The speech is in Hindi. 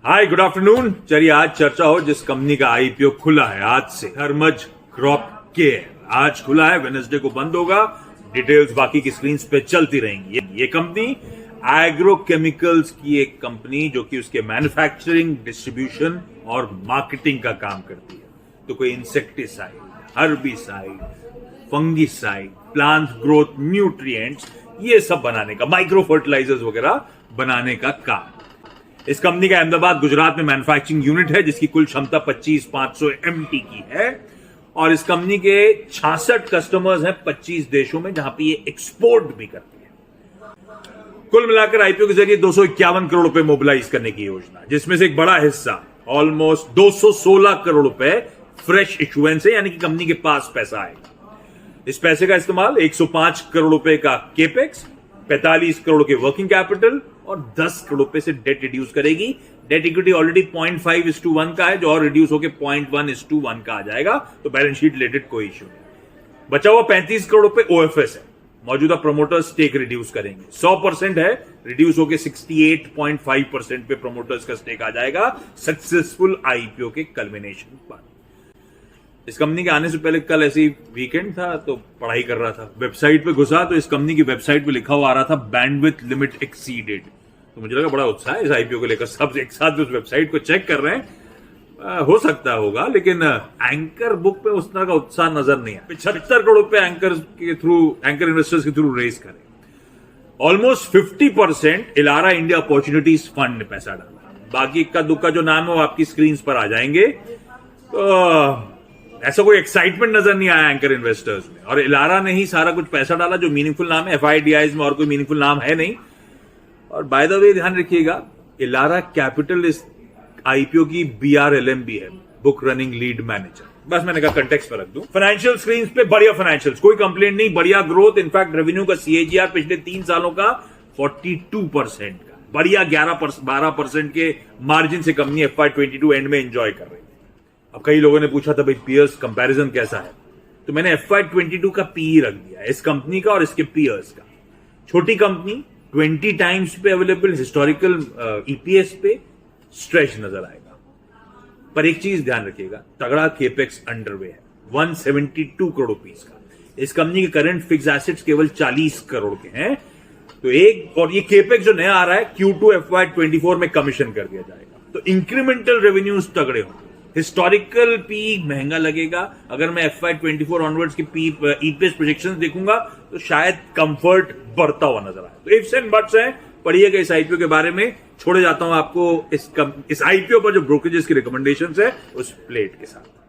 Hi good afternoon. चलिए आज चर्चा हो जिस कंपनी का आईपीओ खुला है आज से, धर्मज क्रॉप केयर। आज खुला है, वेडनेसडे को बंद होगा। डिटेल्स बाकी की स्क्रीन पे चलती रहेंगी। ये कंपनी एग्रोकेमिकल्स की एक कंपनी जो कि उसके मैन्युफैक्चरिंग, डिस्ट्रीब्यूशन और मार्केटिंग का काम करती है। तो कोई insecticide, herbicide, fungicide, plant growth nutrients, ये सब बनाने का, माइक्रो फर्टिलाइजर्स वगैरह बनाने का काम। इस कंपनी का अहमदाबाद गुजरात में मैन्युफैक्चरिंग यूनिट है जिसकी कुल क्षमता 25,500 MT की है। और इस कंपनी के 66 कस्टमर्स हैं 25 देशों में, जहां पे ये एक्सपोर्ट भी करती है। कुल मिलाकर आईपीओ के जरिए 251 करोड़ रुपए मोबिलाइज करने की योजना, जिसमें से एक बड़ा हिस्सा ऑलमोस्ट 216 करोड़ रुपए फ्रेश इशुएंस है, यानी कि कंपनी के पास पैसा आएगा। इस पैसे का इस्तेमाल 105 करोड़ रुपए का केपेक्स, 45 करोड़ के वर्किंग कैपिटल और 10 करोड़ रुपए से डेट रिड्यूस करेगी। डेट इक्विटी ऑलरेडी 0.5:1 का है, जो और रिड्यूस होकर 0.1:1 का आ जाएगा। तो बैलेंस शीट रिलेटेड कोई इश्यू नहीं। बचा हुआ 35 करोड़ रुपए ओएफएस है। मौजूदा प्रोमोटर्स स्टेक रिड्यूस करेंगे। 100% है, रिड्यूस होकर 68.5% पे प्रोमोटर्स का स्टेक आ जाएगा सक्सेसफुल आईपीओ के कल्मिनेशन पर। इस कंपनी के आने से पहले कल ऐसी वीकेंड था तो पढ़ाई कर रहा था, वेबसाइट पे घुसा तो इस कंपनी की वेबसाइट पे लिखा हुआ आ रहा था बैंडविड्थ लिमिट एक्सीडेड। तो मुझे लगा बड़ा उत्साह है इस आईपीओ को लेकर, सब एक साथ उस वेबसाइट को चेक कर रहे हैं। हो सकता होगा, लेकिन एंकर बुक पे उस तरह का उत्साह नजर नहीं है। 75 करोड़ रुपए एंकर इन्वेस्टर्स के थ्रू रेज करें। ऑलमोस्ट 50% इलारा इंडिया अपॉर्चुनिटीज फंड ने पैसा डाला। बाकी इक्का दुक्का जो नाम है वो आपकी स्क्रीन पर आ जाएंगे। तो ऐसा कोई एक्साइटमेंट नजर नहीं आया एंकर इन्वेस्टर्स में। और इलारा ने ही सारा कुछ पैसा डाला, जो मीनिंगफुल नाम है। एफआईडीआईज में और कोई मीनिंगफुल नाम है नहीं। और बाय द वे ध्यान रखिएगा, इलारा कैपिटल इस आईपीओ की BRLM भी है, बुक रनिंग लीड मैनेजर। बस मैंने कहा कंटेक्स्ट पर रख दूं। फाइनेंशियल स्क्रीन पे बढ़िया फाइनेंशियल्स, कोई कंप्लेंट नहीं, बढ़िया ग्रोथ। इनफैक्ट रेवेन्यू का CAGR पिछले 3 सालों का 42% का, बढ़िया 12% के मार्जिन से कंपनी FY22 एंड में एंजॉय कर रही है। अब कई लोगों ने पूछा था भाई पीयर्स कंपैरिजन कैसा है, तो मैंने FY22 का PE रख दिया इस कंपनी का और इसके पीयर्स का। छोटी कंपनी 20 टाइम्स पे अवेलेबल, हिस्टोरिकल EPS पे स्ट्रेच नजर आएगा। पर एक चीज ध्यान रखिएगा, तगड़ा केपेक्स अंडरवे है 172 करोड़ रुपीस का। इस कंपनी के करंट फिक्स एसेट्स केवल 40 करोड़ के हैं। तो और ये केपेक्स जो नया आ रहा है Q2 FY24 में कमीशन कर दिया जाएगा। तो इंक्रीमेंटल रेवेन्यूज तगड़े होंगे। हिस्टोरिकल पी महंगा लगेगा। अगर मैं FY24 ऑनवर्ड्स की EPS प्रोजेक्शंस देखूंगा तो शायद कंफर्ट बढ़ता हुआ नजर आए। तो इफ्स एंड बट्स हैं, पढ़िएगा इस आईपीओ के बारे में। छोड़े जाता हूं आपको इस आईपीओ पर जो ब्रोकरेजेस की रिकमेंडेशंस है उस प्लेट के साथ।